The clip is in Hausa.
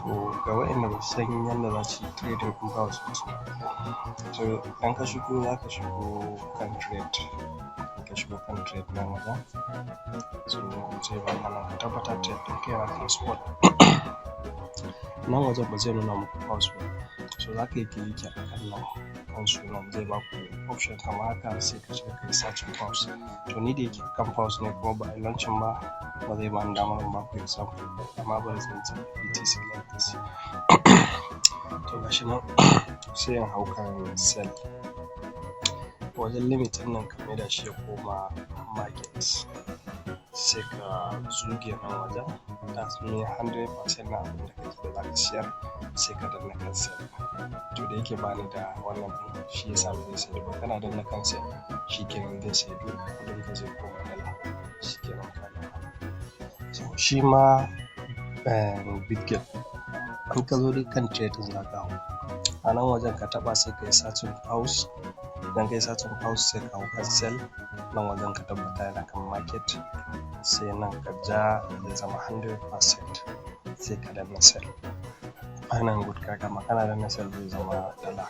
To ga waɗanda ba su san yadda za su yi trading ɗin pulse ba su, so idan ka shigo za ka shigo kan trade, ka shigo kan trade nan wajen, so zai baka nan ka tabbatar trade ɗinka yana kan spot. Nan wajen ba zai nuna muku pulse ba, so za ka yi click a kan nan kan sunan, zai baku option kamar haka sai ka shiga ka yi searching pulse. To ni da yake kan pulse ne kuma ba a yi launching ba, ba zai bani damar in baku example ba, amma bari zan ce BTC like this. To gashi nan sai in hau kan sell. Wajen limit ɗin nan ka maida shi ya koma market, sai ka zuge nan wajen, that's mean 100% na abin da kake da za ka siyar, sai ka danna kan sell. To da yake bani da wannan ɗin shi yasa ba zai sayar ba, kana danna kan sell shi kenan zai sayar, kuɗin ka zai koma dala, shi kenan ka gama. So shi ma Bitget in ka zo dai kan trading za ka hau, a nan wajen ka taɓa sai ka yi searching pulse, idan ka yi searching pulse sai ka hau kan sell, nan wajen ka tabbata yana kan market, sai nan ka ja ya zama 100% sai ka danna sell. Nan good ka gama, kana danna sell zai zama dala.